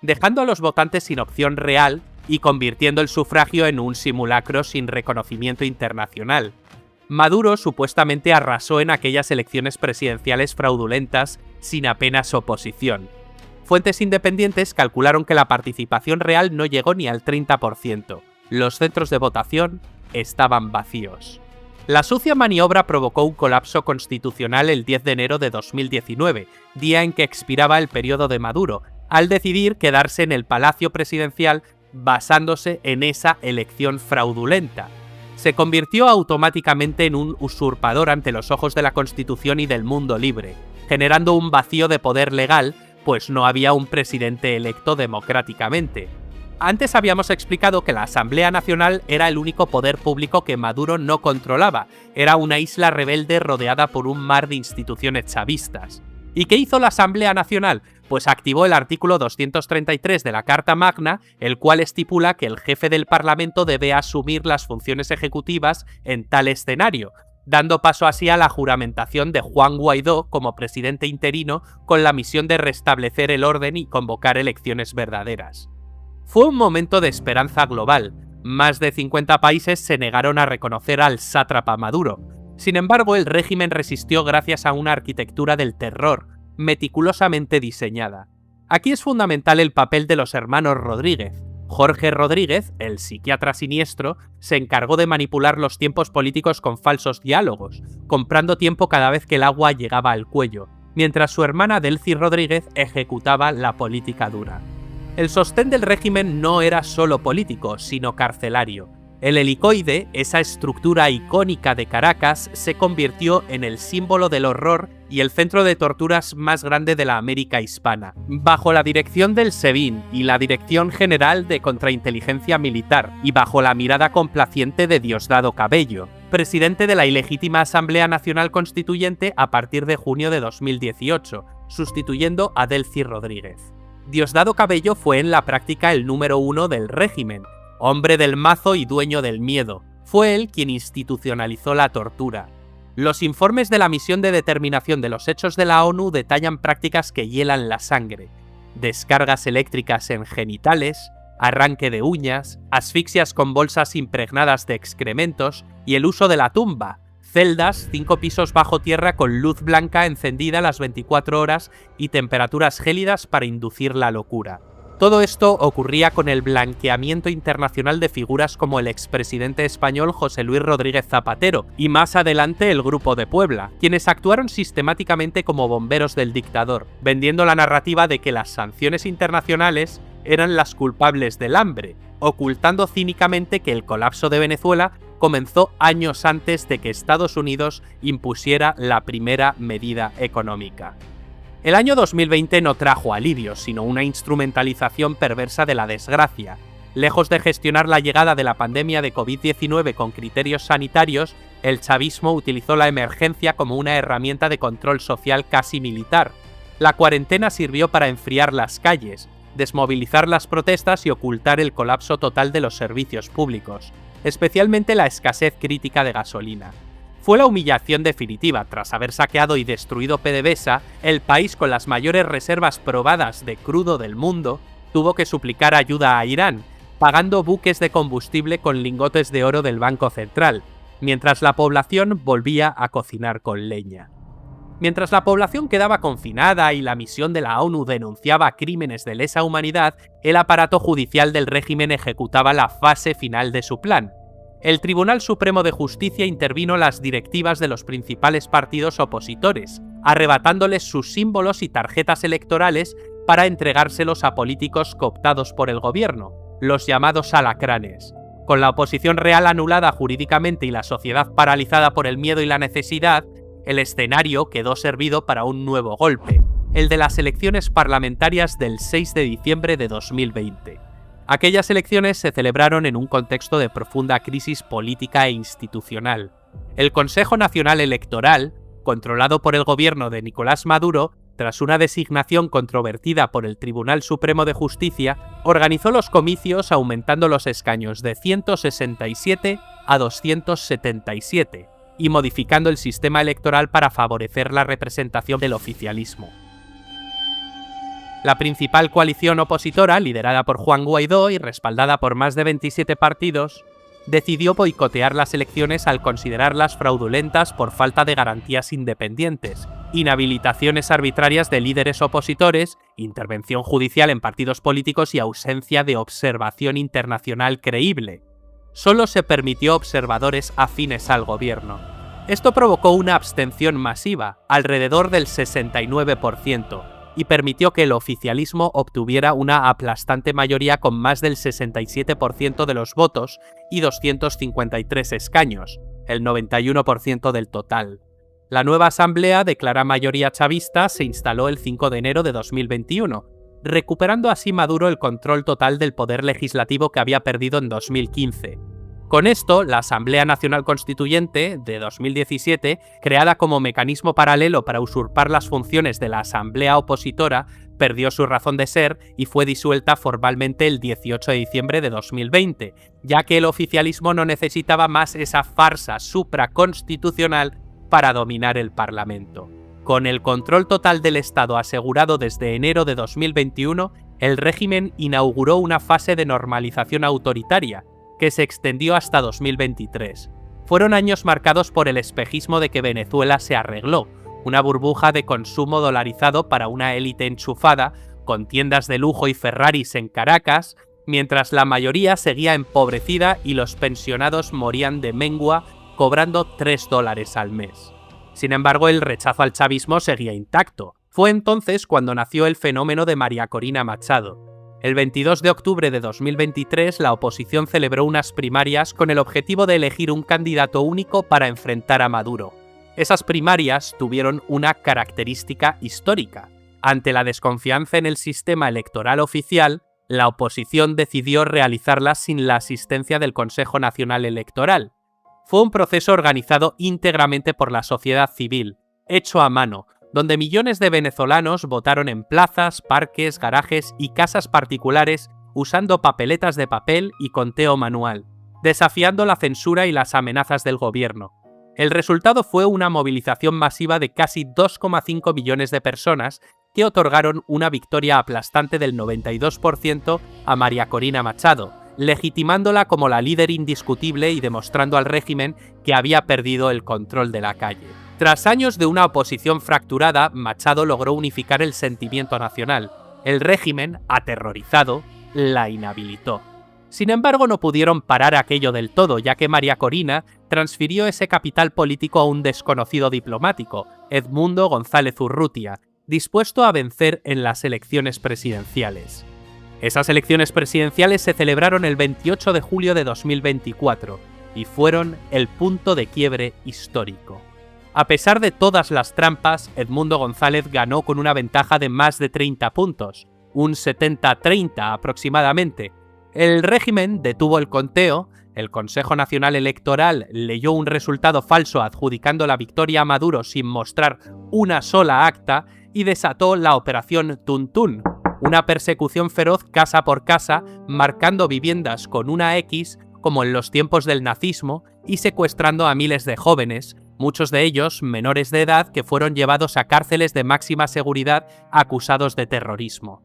dejando a los votantes sin opción real y convirtiendo el sufragio en un simulacro sin reconocimiento internacional. Maduro supuestamente arrasó en aquellas elecciones presidenciales fraudulentas sin apenas oposición. Fuentes independientes calcularon que la participación real no llegó ni al 30%. Los centros de votación estaban vacíos. La sucia maniobra provocó un colapso constitucional el 10 de enero de 2019, día en que expiraba el periodo de Maduro, al decidir quedarse en el Palacio Presidencial basándose en esa elección fraudulenta. Se convirtió automáticamente en un usurpador ante los ojos de la Constitución y del mundo libre, generando un vacío de poder legal, pues no había un presidente electo democráticamente. Antes habíamos explicado que la Asamblea Nacional era el único poder público que Maduro no controlaba, era una isla rebelde rodeada por un mar de instituciones chavistas. ¿Y qué hizo la Asamblea Nacional? Pues activó el artículo 233 de la Carta Magna, el cual estipula que el jefe del Parlamento debe asumir las funciones ejecutivas en tal escenario, dando paso así a la juramentación de Juan Guaidó como presidente interino con la misión de restablecer el orden y convocar elecciones verdaderas. Fue un momento de esperanza global. Más de 50 países se negaron a reconocer al sátrapa Maduro. Sin embargo, el régimen resistió gracias a una arquitectura del terror, meticulosamente diseñada. Aquí es fundamental el papel de los hermanos Rodríguez. Jorge Rodríguez, el psiquiatra siniestro, se encargó de manipular los tiempos políticos con falsos diálogos, comprando tiempo cada vez que el agua llegaba al cuello, mientras su hermana Delcy Rodríguez ejecutaba la política dura. El sostén del régimen no era solo político, sino carcelario. El helicoide, esa estructura icónica de Caracas, se convirtió en el símbolo del horror y el centro de torturas más grande de la América hispana. Bajo la dirección del SEBIN y la Dirección General de Contrainteligencia Militar, y bajo la mirada complaciente de Diosdado Cabello, presidente de la ilegítima Asamblea Nacional Constituyente a partir de junio de 2018, sustituyendo a Delcy Rodríguez. Diosdado Cabello fue en la práctica el número 1 del régimen, hombre del mazo y dueño del miedo. Fue él quien institucionalizó la tortura. Los informes de la Misión de Determinación de los Hechos de la ONU detallan prácticas que hielan la sangre: descargas eléctricas en genitales, arranque de uñas, asfixias con bolsas impregnadas de excrementos y el uso de la tumba, celdas 5 pisos bajo tierra con luz blanca encendida las 24 horas y temperaturas gélidas para inducir la locura. Todo esto ocurría con el blanqueamiento internacional de figuras como el expresidente español José Luis Rodríguez Zapatero y más adelante el Grupo de Puebla, quienes actuaron sistemáticamente como bomberos del dictador, vendiendo la narrativa de que las sanciones internacionales eran las culpables del hambre, ocultando cínicamente que el colapso de Venezuela comenzó años antes de que Estados Unidos impusiera la primera medida económica. El año 2020 no trajo alivios, sino una instrumentalización perversa de la desgracia. Lejos de gestionar la llegada de la pandemia de COVID-19 con criterios sanitarios, el chavismo utilizó la emergencia como una herramienta de control social casi militar. La cuarentena sirvió para enfriar las calles, desmovilizar las protestas y ocultar el colapso total de los servicios públicos, especialmente la escasez crítica de gasolina. Fue la humillación definitiva. Tras haber saqueado y destruido PDVSA, el país con las mayores reservas probadas de crudo del mundo tuvo que suplicar ayuda a Irán, pagando buques de combustible con lingotes de oro del Banco Central, mientras la población volvía a cocinar con leña. Mientras la población quedaba confinada y la misión de la ONU denunciaba crímenes de lesa humanidad, el aparato judicial del régimen ejecutaba la fase final de su plan. El Tribunal Supremo de Justicia intervino las directivas de los principales partidos opositores, arrebatándoles sus símbolos y tarjetas electorales para entregárselos a políticos cooptados por el gobierno, los llamados alacranes. Con la oposición real anulada jurídicamente y la sociedad paralizada por el miedo y la necesidad, el escenario quedó servido para un nuevo golpe, el de las elecciones parlamentarias del 6 de diciembre de 2020. Aquellas elecciones se celebraron en un contexto de profunda crisis política e institucional. El Consejo Nacional Electoral, controlado por el gobierno de Nicolás Maduro, tras una designación controvertida por el Tribunal Supremo de Justicia, organizó los comicios aumentando los escaños de 167 a 277 y modificando el sistema electoral para favorecer la representación del oficialismo. La principal coalición opositora, liderada por Juan Guaidó y respaldada por más de 27 partidos, decidió boicotear las elecciones al considerarlas fraudulentas por falta de garantías independientes, inhabilitaciones arbitrarias de líderes opositores, intervención judicial en partidos políticos y ausencia de observación internacional creíble. Solo se permitió observadores afines al gobierno. Esto provocó una abstención masiva, alrededor del 69%, y permitió que el oficialismo obtuviera una aplastante mayoría con más del 67% de los votos y 253 escaños, el 91% del total. La nueva asamblea, de clara mayoría chavista, se instaló el 5 de enero de 2021, recuperando así Maduro el control total del poder legislativo que había perdido en 2015. Con esto, la Asamblea Nacional Constituyente, de 2017, creada como mecanismo paralelo para usurpar las funciones de la Asamblea Opositora, perdió su razón de ser y fue disuelta formalmente el 18 de diciembre de 2020, ya que el oficialismo no necesitaba más esa farsa supraconstitucional para dominar el Parlamento. Con el control total del Estado asegurado desde enero de 2021, el régimen inauguró una fase de normalización autoritaria, que se extendió hasta 2023. Fueron años marcados por el espejismo de que Venezuela se arregló, una burbuja de consumo dolarizado para una élite enchufada, con tiendas de lujo y Ferraris en Caracas, mientras la mayoría seguía empobrecida y los pensionados morían de mengua cobrando $3 al mes. Sin embargo, el rechazo al chavismo seguía intacto. Fue entonces cuando nació el fenómeno de María Corina Machado. El 22 de octubre de 2023, la oposición celebró unas primarias con el objetivo de elegir un candidato único para enfrentar a Maduro. Esas primarias tuvieron una característica histórica. Ante la desconfianza en el sistema electoral oficial, la oposición decidió realizarlas sin la asistencia del Consejo Nacional Electoral. Fue un proceso organizado íntegramente por la sociedad civil, hecho a mano, donde millones de venezolanos votaron en plazas, parques, garajes y casas particulares usando papeletas de papel y conteo manual, desafiando la censura y las amenazas del gobierno. El resultado fue una movilización masiva de casi 2,5 millones de personas que otorgaron una victoria aplastante del 92% a María Corina Machado, legitimándola como la líder indiscutible y demostrando al régimen que había perdido el control de la calle. Tras años de una oposición fracturada, Machado logró unificar el sentimiento nacional. El régimen, aterrorizado, la inhabilitó. Sin embargo, no pudieron parar aquello del todo, ya que María Corina transfirió ese capital político a un desconocido diplomático, Edmundo González Urrutia, dispuesto a vencer en las elecciones presidenciales. Esas elecciones presidenciales se celebraron el 28 de julio de 2024 y fueron el punto de quiebre histórico. A pesar de todas las trampas, Edmundo González ganó con una ventaja de más de 30 puntos, un 70-30 aproximadamente. El régimen detuvo el conteo, el Consejo Nacional Electoral leyó un resultado falso adjudicando la victoria a Maduro sin mostrar una sola acta y desató la Operación Tuntún, una persecución feroz casa por casa, marcando viviendas con una X como en los tiempos del nazismo y secuestrando a miles de jóvenes, muchos de ellos menores de edad que fueron llevados a cárceles de máxima seguridad acusados de terrorismo.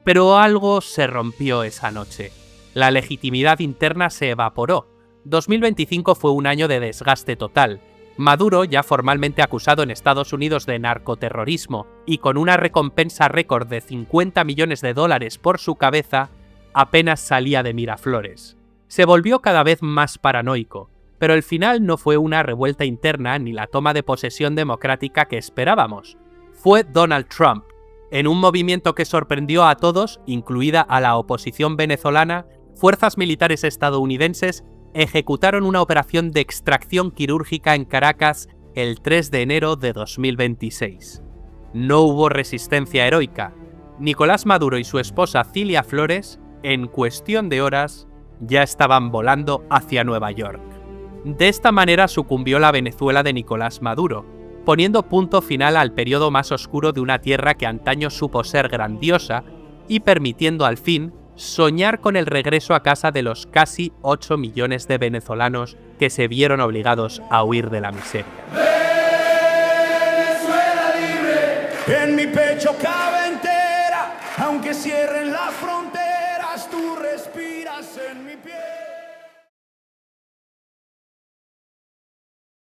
Pero algo se rompió esa noche. La legitimidad interna se evaporó. 2025 fue un año de desgaste total. Maduro, ya formalmente acusado en Estados Unidos de narcoterrorismo y con una recompensa récord de $50 millones por su cabeza, apenas salía de Miraflores. Se volvió cada vez más paranoico, pero el final no fue una revuelta interna ni la toma de posesión democrática que esperábamos. Fue Donald Trump, en un movimiento que sorprendió a todos, incluida a la oposición venezolana. Fuerzas militares estadounidenses ejecutaron una operación de extracción quirúrgica en Caracas el 3 de enero de 2026. No hubo resistencia heroica. Nicolás Maduro y su esposa Cilia Flores, en cuestión de horas, ya estaban volando hacia Nueva York. De esta manera sucumbió la Venezuela de Nicolás Maduro, poniendo punto final al periodo más oscuro de una tierra que antaño supo ser grandiosa y permitiendo al fin soñar con el regreso a casa de los casi 8 millones de venezolanos que se vieron obligados a huir de la miseria. Venezuela libre, en mi pecho cabe entera Aunque cierren las fronteras, tú respiras en mi piel.